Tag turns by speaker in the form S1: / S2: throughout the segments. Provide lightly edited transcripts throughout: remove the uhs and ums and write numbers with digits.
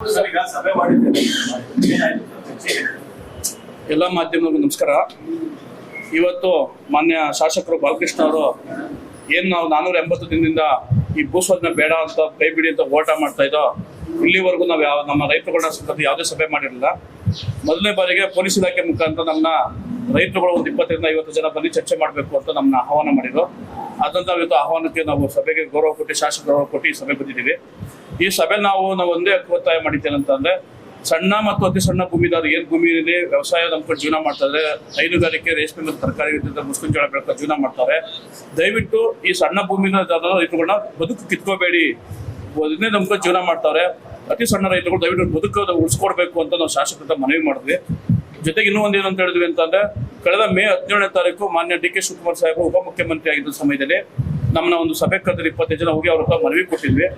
S1: ಎಲ್ಲ ಮಾಧ್ಯಮಗಳಿಗೂ ನಮಸ್ಕಾರ. ಇವತ್ತು ಮಾನ್ಯ ಶಾಸಕರು ಬಾಲಕೃಷ್ಣ ಅವರು ಏನು ನಾವು 480 ದಿನದಿಂದ ಈ ಭೂಸ್ವಾಧೀನ ಬೇಡ ಅಂತ ಕೈ ಬಿಡಿ ಅಂತ ಹೋರಾಟ ಮಾಡ್ತಾ ಇದ್ದೋ, ಇಲ್ಲಿವರೆಗೂ ನಾವು ನಮ್ಮ ರೈತರುಗಳನ್ನ ಸಂಬಂಧ ಯಾವುದೇ ಸಭೆ ಮಾಡಿರಲಿಲ್ಲ. ಮೊದಲನೇ ಬಾರಿಗೆ ಪೊಲೀಸ್ ಇಲಾಖೆ ಮುಖಾಂತರ ನಮ್ಮನ್ನ ರೈತರುಗಳು ಒಂದು 20 ರಿಂದ 50 ಜನ ಬಂದು ಚರ್ಚೆ ಮಾಡಬೇಕು ಅಂತ ನಮ್ಮನ್ನ ಆಹ್ವಾನ ಮಾಡಿದ್ರು. ಅದರಿಂದ ಇವತ್ತು ಆಹ್ವಾನಕ್ಕೆ ನಾವು ಸಭೆಗೆ ಗೌರವ ಕೊಟ್ಟು, ಶಾಸಕ ಗೌರವ ಕೊಟ್ಟು ಈ ಸಭೆ ಬಂದಿದ್ದೀವಿ. ಈ ಸಭೆ ನಾವು ಒಂದೇ ಒತ್ತಾಯ ಮಾಡಿದ್ದೇನೆ ಅಂತಂದ್ರೆ, ಸಣ್ಣ ಮತ್ತು ಅತಿ ಸಣ್ಣ ಭೂಮಿದಾರ ಏನ್ ಭೂಮಿ ಇದೆ, ವ್ಯವಸಾಯ ನಂಬ್ಕೊಂಡು ಜೀವನ ಮಾಡ್ತಾರೆ, ಹೈನುಗಾರಿಕೆ, ರೇಷ್ಮೆ ಮತ್ತು ತರಕಾರಿ ಮುಸ್ಲಿಂ ಜೋಳ ಬೆಳ್ಕೊಂಡು ಜೀವನ ಮಾಡ್ತಾರೆ. ದಯವಿಟ್ಟು ಈ ಸಣ್ಣ ಭೂಮಿನ ರೈತರುಗಳನ್ನ ಬದುಕು ಕಿತ್ಕೋಬೇಡಿ, ಅದನ್ನೇ ನಂಬ್ಕೊಂಡು ಜೀವನ ಮಾಡ್ತಾರೆ. ಅತಿ ಸಣ್ಣ ರೈತರುಗಳು ದಯವಿಟ್ಟು ಬದುಕು ಉಳಿಸ್ಕೊಡ್ಬೇಕು ಅಂತ ನಾವು ಶಾಸಕರ ಮನವಿ ಮಾಡಿದ್ವಿ. ಜೊತೆಗೆ ಇನ್ನೂ ಒಂದೇನು ಅಂತ ಹೇಳಿದ್ವಿ ಅಂತಂದ್ರೆ, ಕಳೆದ ಮೇ 17ನೇ ತಾರೀಕು ಮಾನ್ಯ ಡಿ ಕೆ ಶಿವಕುಮಾರ್ ಸಾಹೇಬರು ಉಪಮುಖ್ಯಮಂತ್ರಿ ಆಗಿದ್ದ ಸಮಯದಲ್ಲಿ ನಮ್ಮನ್ನ ಒಂದು ಸಭೆ ಕರೆದು 25 ಜನ ಹೋಗಿ ಅವ್ರ ಹತ್ರ ಮನವಿ ಕೊಟ್ಟಿದ್ವಿ.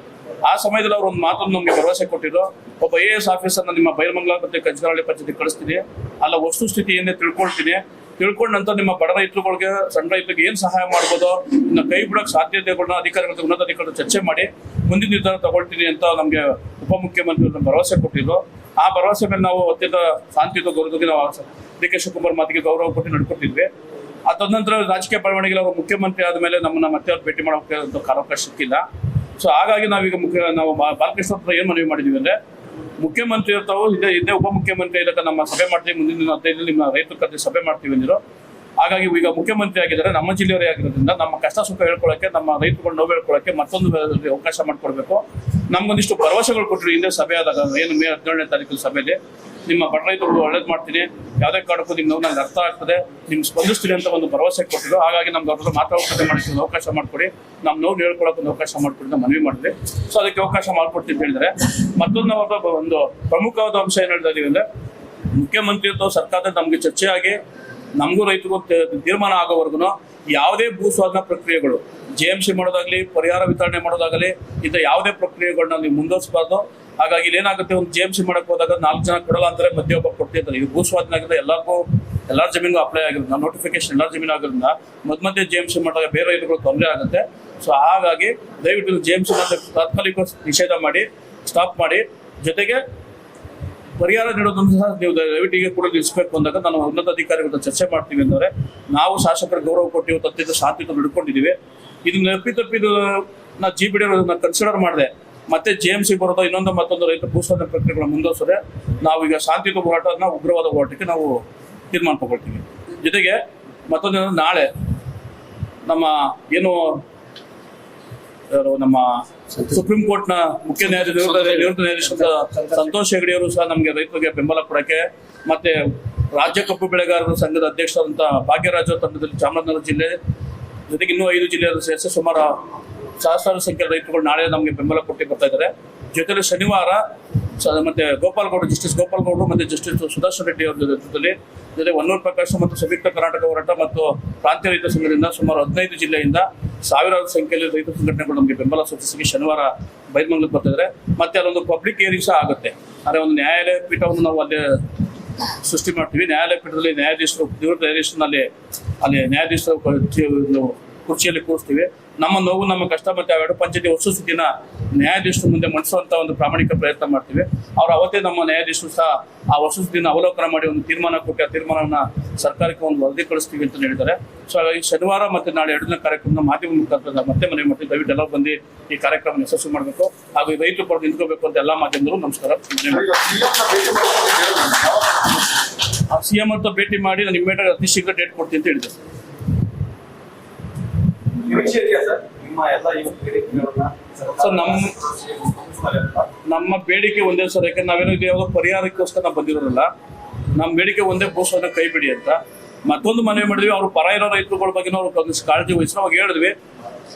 S1: ಆ ಸಮಯದಲ್ಲಿ ಅವರು ಒಂದು ಮಾತನ್ನು ನಮಗೆ ಭರವಸೆ ಕೊಟ್ಟಿದ್ರು, ಒಬ್ಬ AS ಆಫೀಸರ್ನ ನಿಮ್ಮ ಬೈರಮಂಗಲ ಮತ್ತೆ ಕಂಚನಹಳ್ಳಿ ಪಂಚಾಯತಿ ಕಳಿಸ್ತೀನಿ, ಅಲ್ಲ ವಸ್ತುಸ್ಥಿತಿ ಏನೇ ತಿಳ್ಕೊಂಡ ನಂತರ ನಿಮ್ಮ ಬಡ ರೈತರುಗಳಿಗೆ, ಸಣ್ಣ ರೈತರಿಗೆ ಏನ್ ಸಹಾಯ ಮಾಡ್ಬೋದೋ ಇನ್ನು ಕೈ ಬಿಡೋಕೆ ಸಾಧ್ಯತೆಗಳನ್ನ ಅಧಿಕಾರಿಗಳ ಉನ್ನತ ಅಧಿಕಾರಿಗಳು ಚರ್ಚೆ ಮಾಡಿ ಮುಂದಿನ ನಿರ್ಧಾರ ತಗೊಳ್ತೀನಿ ಅಂತ ನಮಗೆ ಉಪಮುಖ್ಯಮಂತ್ರಿ ಭರವಸೆ ಕೊಟ್ಟಿದ್ರು. ಆ ಭರವಸೆ ಮೇಲೆ ನಾವು ಅತ್ಯಂತ ಶಾಂತಿಯುತ ಗೌರವದಲ್ಲಿ ನಾವು ಡಿ ಕೆ ಶಿವಕುಮಾರ್ ಮಾತಿಗೆ ಗೌರವ ಕೊಟ್ಟು ನಡ್ಕೊತಿದ್ವಿ. ಅದಾದ ನಂತರ ರಾಜಕೀಯ ಬೆಳವಣಿಗೆ ಅವರು ಮುಖ್ಯಮಂತ್ರಿ ಆದಮೇಲೆ ನಮ್ಮನ್ನ ಮತ್ತೆ ಅವ್ರು ಭೇಟಿ ಮಾಡೋಕೆ ಅವಕಾಶ ಸಿಕ್ಕಿಲ್ಲ. ಸೊ ಹಾಗಾಗಿ ನಾವೀಗ ನಾವು ಬಾಲಕೃಷ್ಣ ಹತ್ರ ಏನ್ ಮನವಿ ಮಾಡಿದೀವಿ ಅಂದ್ರೆ, ಮುಖ್ಯಮಂತ್ರಿ ಇರ್ತಾವು ಇದೇ ಉಪಮುಖ್ಯಮಂತ್ರಿ ಇಲ್ಲಕ ನಮ್ಮ ಸಭೆ ಮಾಡ್ತೀವಿ, ಮುಂದಿನ 15 ನಿಮ್ಮ ರೈತರ ಕತೆ ಸಭೆ ಮಾಡ್ತೀವಿ ಅಂದಿರೋ. ಹಾಗಾಗಿ ಈಗ ಮುಖ್ಯಮಂತ್ರಿ ಆಗಿದ್ದಾರೆ, ನಮ್ಮ ಜಿಲ್ಲೆಯವರೇ ಆಗಿರೋದ್ರಿಂದ ನಮ್ಮ ಕಷ್ಟ ಸುಖ ಹೇಳ್ಕೊಳಕ್ಕೆ, ನಮ್ಮ ರೈತರುಗಳು ನೋವು ಹೇಳ್ಕೊಳಕ್ಕೆ ಮತ್ತೊಂದು ಅವಕಾಶ ಮಾಡ್ಕೊಡ್ಬೇಕು. ನಮ್ಗೊಂದಿಷ್ಟು ಭರವಸೆಗಳು ಕೊಟ್ಟರು ಹಿಂದೆ ಸಭೆ ಆದಾಗ, ಏನು ಮೇ 17ನೇ ತಾರೀಕು ಸಭೆಯಲ್ಲಿ ನಿಮ್ಮ ಬಡ ರೈತರು ಒಳ್ಳೇದು ಮಾಡ್ತೀನಿ, ಯಾವುದೇ ಕಾರಣಕ್ಕೂ ನಿಮ್ಮ ನೋವು ನಂಗೆ ಅರ್ಥ ಆಗ್ತದೆ, ನಿಮ್ಗೆ ಸ್ಪಂದಿಸ್ತೀನಿ ಅಂತ ಒಂದು ಭರವಸೆ ಕೊಟ್ಟಿದ್ರು. ಹಾಗಾಗಿ ನಮ್ಗೆ ಅವ್ರ ಮಾತಾಡೋಕೆ ಮಾಡಿಸಿ ಅವಕಾಶ ಮಾಡ್ಕೊಡಿ, ನಮ್ಮ ನೋವು ಹೇಳ್ಕೊಳಕ್ಕೆ ಒಂದು ಅವಕಾಶ ಮಾಡ್ಕೊಡಿ ಅಂತ ಮನವಿ ಮಾಡಿದ್ವಿ. ಸೊ ಅದಕ್ಕೆ ಅವಕಾಶ ಮಾಡ್ಕೊಡ್ತೀವಿ ಅಂತ ಹೇಳಿದ್ರೆ, ಮತ್ತೊಂದು ಒಂದು ಪ್ರಮುಖವಾದ ಅಂಶ ಏನು ಹೇಳ್ತಾ ಇದೀವಿ ಅಂದ್ರೆ, ಮುಖ್ಯಮಂತ್ರಿ ಅಥವಾ ಸರ್ಕಾರದ ನಮ್ಗೆ ಚರ್ಚೆ ಆಗಿ ನಮಗೂ ರೈತರಿಗೂ ತೀರ್ಮಾನ ಆಗೋವರೆಗೂ ಯಾವುದೇ ಭೂಸ್ವಾಧೀನ ಪ್ರಕ್ರಿಯೆಗಳು, JMC ಮಾಡೋದಾಗ್ಲಿ, ಪರಿಹಾರ ವಿತರಣೆ ಮಾಡೋದಾಗಲಿ, ಇಂಥ ಯಾವುದೇ ಪ್ರಕ್ರಿಯೆಗಳನ್ನ ನೀವು ಮುಂದುವರಿಸಬಾರ್ದು. ಹಾಗಾಗಿ ಇಲ್ಲೇನಾಗುತ್ತೆ, ಒಂದು JMC ಮಾಡಕ್ ಹೋದಾಗ 4 ಜನ ಕೊಡಲ್ಲ ಅಂತಾರೆ, ಮಧ್ಯೆ ಒಬ್ಬ ಕೊಡ್ತಿರ್ತಾರೆ. ಇದು ಭೂಸ್ವಾಧೀನ ಆಗಿದ್ರೆ ಎಲ್ಲರ ಜಮೀನಿಗೂ ಅಪ್ಲೈ ಆಗಿರೋದು, ನೋಟಿಫಿಕೇಶನ್ ಎಲ್ಲರ ಜಮೀನು ಆಗಿರೋದ್ರಿಂದ ಮಧ್ಯೆ JMC ಮಾಡಿದಾಗ ಬೇರೆ ರೈತರುಗಳು ತೊಂದರೆ ಆಗುತ್ತೆ. ಸೊ ಹಾಗಾಗಿ ದಯವಿಟ್ಟು JMC ತಾತ್ಕಾಲಿಕ ನಿಷೇಧ ಮಾಡಿ, ಸ್ಟಾಪ್ ಮಾಡಿ, ಜೊತೆಗೆ ಪರಿಹಾರ ನೀಡೋದನ್ನು ಸಹ ನೀವು ದಯವಿಟ್ಟಿಗೆ ಕೂಡ ನಿಲ್ಲಿಸಬೇಕು ಅಂದಾಗ ನಾನು ಉನ್ನತ ಅಧಿಕಾರಿಗಳ ಚರ್ಚೆ ಮಾಡ್ತೀವಿ ಅಂದರೆ, ನಾವು ಶಾಸಕರ ಗೌರವ ಕೊಟ್ಟು ಅತ್ಯಂತ ಶಾಂತಿಯುತ ನಡ್ಕೊಂಡಿದ್ದೀವಿ. ಇದನ್ನ ತಪ್ಪಿದ್ದು ನಾ GBD ಕನ್ಸಿಡರ್ ಮಾಡಿದೆ, ಮತ್ತೆ JMC ಬರೋದು ಮತ್ತೊಂದು ರೈತ ಭೂಸ್ವಾಧೀನ ಪ್ರಕ್ರಿಯೆಗಳ ಮುಂದುವರಿಸಿದ್ರೆ ನಾವೀಗ ಶಾಂತಿಯುತ ಹೋರಾಟನ ಉಗ್ರವಾದ ಹೋರಾಟಕ್ಕೆ ನಾವು ತೀರ್ಮಾನ ತಗೊಳ್ತೀವಿ. ಜೊತೆಗೆ ಮತ್ತೊಂದು, ನಾಳೆ ನಮ್ಮ ನಮ್ಮ ಸುಪ್ರೀಂ ಕೋರ್ಟ್ನ ಮುಖ್ಯ ನಿವೃತ್ತ ನ್ಯಾಯಾಧೀಶ ಸಂತೋಷ್ ಹೆಗಡೆ ಅವರು ಸಹ ನಮಗೆ ರೈತರಿಗೆ ಬೆಂಬಲ ಕೊಡಕ್ಕೆ, ಮತ್ತೆ ರಾಜ್ಯ ಕಬ್ಬು ಬೆಳೆಗಾರರ ಸಂಘದ ಅಧ್ಯಕ್ಷರಾದಂಥ ಭಾಗ್ಯರಾಜ ತಂಡದಲ್ಲಿ ಚಾಮರಾಜನಗರ ಜಿಲ್ಲೆ ಜೊತೆಗೆ ಇನ್ನೂ 5 ಜಿಲ್ಲೆಯವರು ಸೇರಿಸಿ ಸುಮಾರು ಸಹಸ್ರಾರು ಸಂಖ್ಯೆಯ ರೈತರುಗಳು ನಾಳೆ ನಮಗೆ ಬೆಂಬಲ ಕೊಟ್ಟು ಬರ್ತಾ ಇದ್ದಾರೆ. ಜೊತೆಲಿ ಶನಿವಾರ ಮತ್ತೆ ಜಸ್ಟಿಸ್ ಗೋಪಾಲ್ ಗೌಡರು ಮತ್ತೆ ಜಸ್ಟಿಸ್ ಸುದರ್ಶನ್ ರೆಡ್ಡಿ ಅವರ ನೇತೃತ್ವದಲ್ಲಿ, ಜೊತೆ ಹೊನ್ನೂರು ಪ್ರಕಾಶ್ ಮತ್ತು ಸಂಯುಕ್ತ ಕರ್ನಾಟಕ ಹೋರಾಟ ಮತ್ತು ಪ್ರಾಂತ್ಯ ರೈತ ಸಂಘದಿಂದ ಸುಮಾರು 15 ಜಿಲ್ಲೆಯಿಂದ ಸಾವಿರಾರು ಸಂಖ್ಯೆಯಲ್ಲಿ ರೈತ ಸಂಘಟನೆಗಳು ನಮಗೆ ಬೆಂಬಲ ಸೂಚಿಸಿ ಶನಿವಾರ ಬೈರಮಂಗಲಕ್ಕೆ ಬರ್ತಿದ್ದಾರೆ. ಮತ್ತೆ ಅಲ್ಲೊಂದು ಪಬ್ಲಿಕ್ ಹಿಯರಿಂಗ್ ಸಹ ಆಗುತ್ತೆ. ಆದರೆ ಒಂದು ನ್ಯಾಯಾಲಯ ಪೀಠವನ್ನು ನಾವು ಅಲ್ಲೇ ಸೃಷ್ಟಿ ಮಾಡ್ತೀವಿ. ನ್ಯಾಯಾಲಯ ಪೀಠದಲ್ಲಿ ನ್ಯಾಯಾಧೀಶರು, ನಿವೃತ್ತ ನ್ಯಾಯಾಧೀಶರಲ್ಲಿ ಅಲ್ಲಿ ನ್ಯಾಯಾಧೀಶರು ಕುರ್ಚಿಯಲ್ಲಿ ಕೂರಿಸ್ತೀವಿ. ನಮ್ಮ ನೋವು, ನಮ್ಮ ಕಷ್ಟ ಮತ್ತೆ ಅವೆರಡು ಪಂಚಾಯತಿ ವಸ್ತುಸ್ಥಿತಿನ ನ್ಯಾಯಾಧೀಶರ ಮುಂದೆ ಮಂಡಿಸುವಂತ ಒಂದು ಪ್ರಾಮಾಣಿಕ ಪ್ರಯತ್ನ ಮಾಡ್ತೀವಿ. ಅವ್ರು ಅವತ್ತೇ ನಮ್ಮ ನ್ಯಾಯಾಧೀಶರು ಸಹ ಆ ವಸ್ತುಸ್ಥಿತಿನ ಅವಲೋಕನ ಮಾಡಿ ಒಂದು ತೀರ್ಮಾನ ಕೊಟ್ಟು ಆ ತೀರ್ಮಾನವನ್ನ ಸರ್ಕಾರಕ್ಕೆ ಒಂದು ವರದಿ ಕಳಿಸ್ತೀವಿ ಅಂತ ಹೇಳಿದ್ದಾರೆ. ಸೊ ಹಾಗಾಗಿ ಶನಿವಾರ ಮತ್ತೆ ನಾಳೆ 2ನೇ ಕಾರ್ಯಕ್ರಮ ಮಾಧ್ಯಮ ಮುಖಾಂತರ ಮತ್ತೆ ಮನವಿ ಮಾಡ್ತೀವಿ, ದಯವಿಟ್ಟು ಎಲ್ಲ ಬಂದು ಈ ಕಾರ್ಯಕ್ರಮ ಯಶಸ್ವಿ ಮಾಡಬೇಕು, ಹಾಗೂ ರೈತರು ಪರ ನಿಂತ್ಕೋಬೇಕು ಅಂತ ಎಲ್ಲ ಮಾಧ್ಯಮದವರು ನಮಸ್ಕಾರ. CM ಅಂತ ಭೇಟಿ ಮಾಡಿ ನಾನು ಇಮ್ಮಿಡಿಯೇಟ್ ಅತಿ ಶೀಘ್ರ ಡೇಟ್ ಕೊಡ್ತೀನಿ ಅಂತ ಹೇಳಿದೆ. ಸರ್ ನಮ್ಮ ಬೇಡಿಕೆ ಒಂದೇ ಸರ್, ಯಾಕಂದ್ರೆ ನಾವೇನೋ ಯಾವುದೋ ಪರಿಹಾರಕ್ಕೋಸ್ಕರ ನಾವು ಬಂದಿರೋದಿಲ್ಲ. ನಮ್ಮ ಬೇಡಿಕೆ ಒಂದೇ, ಭೂಸ್ವಾಧೀನ ಕೈ ಬಿಡಿ ಅಂತ. ಮತ್ತೊಂದು ಮನವಿ ಮಾಡಿದ್ವಿ, ಅವರು ಪರ ಇರೋ ರೈತರುಗಳ ಬಗ್ಗೆ ನಾವು ಕಾಳಜಿ ವಹಿಸಿ ಅವಾಗ ಹೇಳಿದ್ವಿ,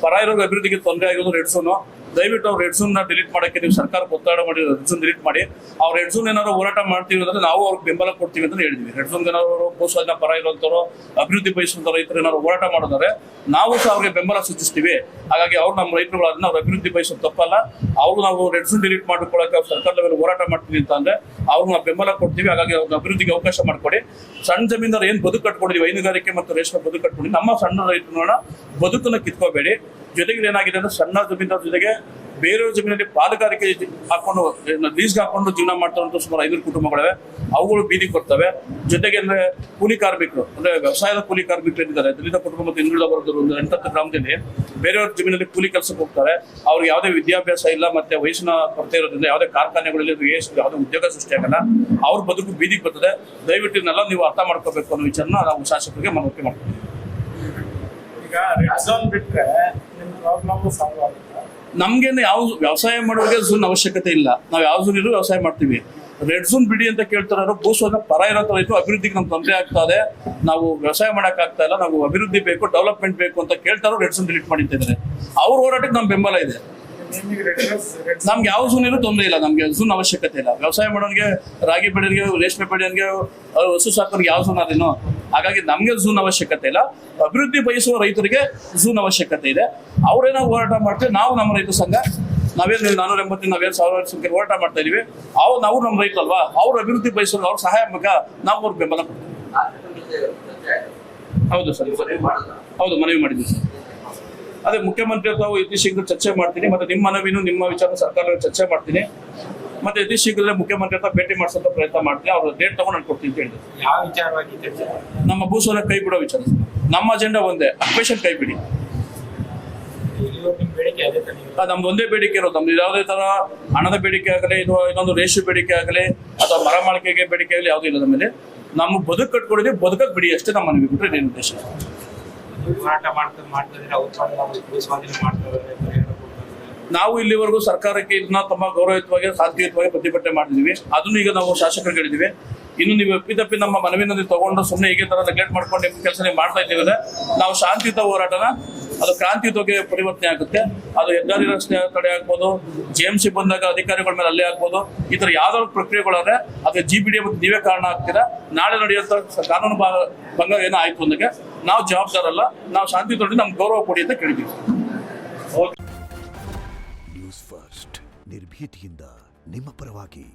S1: ಪರ ಇರೋ ಅಭಿವೃದ್ಧಿಗೆ ತೊಂದರೆ ಆಗಿರೋದು ರೆಡ್ ಝೋನು, ದಯವಿಟ್ಟು ಅವ್ರು ರೆಡ್ ಝೋನ್ನ ಡಿಲೀಟ್ ಮಾಡೋಕ್ಕೆ ನೀವು ಸರ್ಕಾರಕ್ಕೆ ಒತ್ತಡ ಮಾಡಿ ರೆಡ್ ಝೋನ್ ಡಿಲೀಟ್ ಮಾಡಿ. ಅವ್ರು ರೆಡ್ ಝೋನ್ ಏನಾದ್ರು ಹೋರಾಟ ಮಾಡ್ತೀವಿ ಅಂದ್ರೆ ನಾವು ಅವ್ರಿಗೆ ಬೆಂಬಲ ಕೊಡ್ತೀವಿ ಅಂತ ಹೇಳಿದ್ವಿ. ರೆಡ್ ಝೋನ್ ಏನಾದ್ರು ಭೂಸ್ವಾಧೀನ ಪರ ಇರುವಂತವ್ರು, ಅಭಿವೃದ್ಧಿ ಬಯಸುವಂತ ರೈತರು ಏನಾದ್ರು ಹೋರಾಟ ಮಾಡಿದ್ರೆ ನಾವು ಸಹ ಅವ್ರಿಗೆ ಬೆಂಬಲ ಸೂಚಿಸ್ತೀವಿ. ಹಾಗಾಗಿ ಅವ್ರು ನಮ್ಮ ರೈತರುಗಳು ಅದನ್ನ ಅವ್ರು ಅಭಿವೃದ್ಧಿ ಬಯಸೋದು ತಪ್ಪಲ್ಲ. ಅವ್ರು ನಾವು ರೆಡ್ ಝೋನ್ ಡಿಲೀಟ್ ಮಾಡ್ಕೊಳ್ಳೋಕೆ ಅವ್ರು ಸರ್ಕಾರದ ಮೇಲೆ ಹೋರಾಟ ಮಾಡ್ತೀವಿ ಅಂತ ಅಂದ್ರೆ ಅವ್ರು ನಾವು ಬೆಂಬಲ ಕೊಡ್ತೀವಿ. ಹಾಗಾಗಿ ಅವ್ರ ಅಭಿವೃದ್ಧಿಗೆ ಅವಕಾಶ ಮಾಡ್ಕೊಡಿ. ಸಣ್ಣ ಜಮೀನರು ಏನ್ ಬದುಕು ಕಟ್ಕೊಂಡಿದ್ವಿ, ಹೈನುಗಾರಿಕೆ ಮತ್ತು ರೇಷ್ಮೆ ಬದುಕು ಕಟ್ಕೊಂಡು ನಮ್ಮ ಸಣ್ಣ ರೈತರನ್ನ ಬದುಕನ್ನ ಕಿತ್ಕೋಬೇಡಿ. ಜೊತೆಗೆ ಏನಾಗಿದೆ ಅಂದ್ರೆ, ಸಣ್ಣ ಜಮೀನರ ಜೊತೆಗೆ ಬೇರೆಯವ್ರ ಜಮೀನಲ್ಲಿ ಪಾಲುಗಾರಿಕೆ ಹಾಕೊಂಡು ಲೀಸ್ಗೆ ಹಾಕೊಂಡು ಜೀವನ ಮಾಡ್ತಾ ಸುಮಾರು 5 ಕುಟುಂಬಗಳಿವೆ. ಅವುಗಳು ಬೀದಿಗೆ ಬರ್ತವೆ. ಜೊತೆಗೆ ಅಂದ್ರೆ ಕೂಲಿ ಕಾರ್ಮಿಕರು ಅಂದ್ರೆ ವ್ಯವಸಾಯದ ಕೂಲಿ ಕಾರ್ಮಿಕರು ಏನಿದ್ದಾರೆ, ದಲಿತ ಕುಟುಂಬ ಮತ್ತು ಹಿಂದುಳಿದ ವರ್ಗದವರು ಒಂದು 8-10 ಗ್ರಾಮದಲ್ಲಿ ಬೇರೆಯವ್ರ ಜಮೀನಲ್ಲಿ ಕೂಲಿ ಕೆಲಸಕ್ಕೆ ಹೋಗ್ತಾರೆ. ಅವ್ರಿಗೆ ಯಾವುದೇ ವಿದ್ಯಾಭ್ಯಾಸ ಇಲ್ಲ, ಮತ್ತೆ ವಯಸ್ಸಿನ ಕೊರತೆ ಇರೋದ್ರಿಂದ ಯಾವುದೇ ಕಾರ್ಖಾನೆಗಳಲ್ಲಿ ಯಾವುದೇ ಉದ್ಯೋಗ ಸೃಷ್ಟಿಯಾಗಲ್ಲ. ಅವ್ರ ಬದುಕು ಬೀದಿಗೆ ಬರ್ತದೆ. ದಯವಿಟ್ಟು ಇದನ್ನೆಲ್ಲ ನೀವು ಅರ್ಥ ಮಾಡ್ಕೋಬೇಕು ಅನ್ನೋ ವಿಚಾರನ ನಾವು ಶಾಸಕರಿಗೆ ಮನವರಿಕೆ ಮಾಡ್ತೀವಿ.
S2: ಈಗ ರೆಡ್ ಝೋನ್ ಬಿಟ್ರೆ ನಿಮ್ಮ ಪ್ರಾಬ್ಲಮ್ ಸಾಲ್ವ್ ಆಗುತ್ತೆ.
S1: ನಮ್ಗೇನು ಯಾವ ವ್ಯವಸಾಯ ಮಾಡೋರಿಗೆ ಝೋನ್ ಅವಶ್ಯಕತೆ ಇಲ್ಲ. ನಾವು ಯಾವ ಝೋನ್ ಇರೋ ವ್ಯವಸಾಯ ಮಾಡ್ತೀವಿ. ರೆಡ್ ಝೋನ್ ಬಿಡಿ ಅಂತ ಕೇಳ್ತಾರೋ ಭೂಸ್ವಾಧೀನ ಪರ ಇರೋ ರೈತರು ಅಭಿವೃದ್ಧಿಗೆ ನಮ್ಗೆ ತೊಂದರೆ ಆಗ್ತಾ ಇದೆ, ನಾವು ವ್ಯವಸಾಯ ಮಾಡಕ್ ಆಗ್ತಾ ಇಲ್ಲ, ನಾವು ಅಭಿವೃದ್ಧಿ ಬೇಕು, ಡೆವಲಪ್ಮೆಂಟ್ ಬೇಕು ಅಂತ ಕೇಳ್ತಾರೋ ರೆಡ್ ಝೋನ್ ಡಿಲೀಟ್ ಮಾಡಿದ್ದಾರೆ. ಅವ್ರ ಹೋರಾಟಕ್ಕೆ ನಮ್ ಬೆಂಬಲ ಇದೆ. ನಮ್ಗೆ ಯಾವ ಝೋನ್ ಇರೋ ತೊಂದರೆ ಇಲ್ಲ, ನಮ್ಗೆ ಝೋನ್ ಅವಶ್ಯಕತೆ ಇಲ್ಲ. ವ್ಯವಸಾಯ ಮಾಡೋರಿಗೆ, ರಾಗಿ ಬೆಳೆಯೋರಿಗೆ, ರೇಷ್ಮೆ ಬೆಳೆಯೋರಿಗೆ, ಹಸು ಸಾಕೋರಿಗೆ ಯಾವ ಝೋನ್ ಅದೇನೋ. ಹಾಗಾಗಿ ನಮ್ಗೆ ಝೋನ್ ಅವಶ್ಯಕತೆ ಇಲ್ಲ. ಅಭಿವೃದ್ಧಿ ಬಯಸುವ ರೈತರಿಗೆ ಝೋನ್ ಅವಶ್ಯಕತೆ ಇದೆ. ಅವ್ರೇನೋ ಹೋರಾಟ ಮಾಡ್ತೀವಿ. ನಾವು ನಮ್ಮ ರೈತ ಸಂಘ ನಾವೇನು 480 ನಾವೇನು 1000 ಸಂಖ್ಯೆ ಹೋರಾಟ ಮಾಡ್ತಾ ಇದೀವಿ. ನಾವು ನಮ್ಮ ರೈತರಲ್ವಾ, ಅವ್ರ ಅಭಿವೃದ್ಧಿ ಬಯಸೋರು, ಅವ್ರ ಸಹಾಯ ಮಗ ನಾವು ಅವ್ರಿಗೆ ಬೆಂಬಲ ಕೊಡ್ತೀವಿ. ಹೌದು ಸರ್, ಹೌದು ಮನವಿ ಮಾಡಿದ್ವಿ ಸರ್. ಅದೇ ಮುಖ್ಯಮಂತ್ರಿ ತಾವು ಅತಿ ಶೀಘ್ರ ಚರ್ಚೆ ಮಾಡ್ತೀನಿ, ಮತ್ತೆ ನಿಮ್ಮ ಮನವಿನೂ ನಿಮ್ಮ ವಿಚಾರ ಸರ್ಕಾರ ಚರ್ಚೆ ಮಾಡ್ತೀನಿ. ಮತ್ತೆ ಅತಿ ಶೀಘ್ರದಲ್ಲೇ ಮುಖ್ಯಮಂತ್ರಿ ಹತ್ರ ಭೇಟಿ ಮಾಡಿಸೋ ಪ್ರಯತ್ನ ಮಾಡ್ತೀನಿ. ಅವ್ರ ಡೇಟ್ ತಗೊಂಡು ನಾನು ಕೊಡ್ತೀನಿ ಅಂತ ಹೇಳಿದ್ರು.
S2: ಯಾವ ವಿಚಾರವಾಗಿ ಚರ್ಚೆ?
S1: ನಮ್ಮ ಭೂಸ್ವಾಧೀನ ಕೈ ಬಿಡೋ ವಿಚಾರ. ನಮ್ಮ ಅಜೆಂಡಾ ಒಂದೇ, ಅಕ್ವೇಷನ್ ಕೈ ಬಿಡಿ. ನಮ್ದು ಒಂದೇ ಬೇಡಿಕೆ ಇರೋದು. ನಮ್ದು ಯಾವುದೇ ತರ ಹಣದ ಬೇಡಿಕೆ ಆಗಲಿ, ಇದು ಇನ್ನೊಂದು ರೇಷು ಬೇಡಿಕೆ ಆಗಲಿ, ಅಥವಾ ಮರ ಮಾಳಿಕೆಗೆ ಬೇಡಿಕೆ ಆಗಲಿ ಯಾವುದೂ ಇಲ್ಲ. ನಮ್ಮಲ್ಲಿ ನಮ್ಮ ಬದುಕು ಕಟ್ಕೊಡಿದ್ವಿ, ಬದುಕಕ್ಕೆ ಬಿಡಿ ಅಷ್ಟೇ ನಮ್ಮ ಮನವಿ ಬಿಟ್ಟರೆ ಏನು ಉದ್ದೇಶ. ನಾವು ಇಲ್ಲಿವರೆಗೂ ಸರ್ಕಾರಕ್ಕೆ ಇದನ್ನ ತಮ್ಮ ಗೌರವಯುತವಾಗಿ ಶಾಂತಿಯುತವಾಗಿ ಪ್ರತಿಭಟನೆ ಮಾಡಿದೀವಿ. ಅದನ್ನು ಈಗ ನಾವು ಶಾಸಕರಿಗೆ ಹೇಳಿದೀವಿ. ಇನ್ನು ನೀವು ಒಪ್ಪಿತಪ್ಪಿ ನಮ್ಮ ಮನವಿನಲ್ಲಿ ತಗೊಂಡು ಸುಮ್ಮನೆ ಹೀಗೆ ತರ ನೆಗ್ಲೆಕ್ಟ್ ಮಾಡ್ಕೊಂಡು ನಿಮ್ಮ ಕೆಲಸ ನೀವು ಮಾಡ್ತಾ ಇದ್ದೀವಿ. ನಾವು ಶಾಂತಿಯುತ ಹೋರಾಟನ ಅದು ಕ್ರಾಂತಿಯುತವಾಗಿ ಪರಿವರ್ತನೆ ಆಗುತ್ತೆ. ಅದು ಹೆದ್ದಾರಿ ರಸ್ತೆ ತಡೆ ಆಗ್ಬೋದು, JMC ಬಂದಾಗ ಅಧಿಕಾರಿಗಳ ಮೇಲೆ ಅಲ್ಲೇ ಆಗ್ಬೋದು. ಈ ತರ ಯಾವ್ದಾದ್ರು ಪ್ರಕ್ರಿಯೆಗಳಾದ್ರೆ ಅದು GBD ಮತ್ತು ನೀವೇ ಕಾರಣ ಆಗ್ತೀರಾ. ನಾಳೆ ನಡೆಯುವಂತ ಕಾನೂನು ಭಂಗ ಏನೋ ಆಯ್ತು ಅಂದಾಗ ನಾವು ಜವಾಬ್ದಾರಲ್ಲ. ನಾವು ಶಾಂತಿಯುತವಾಗಿ ನಮ್ಗೆ ಗೌರವ ಕೊಡಿ ಅಂತ ಕೇಳಿದ್ದೀವಿ.
S3: ನ್ಯೂಸ್ ಫಸ್ಟ್ ನಿರ್ಭೀತಿಯಿಂದ ನಿಮ್ಮ ಪರವಾಗಿ.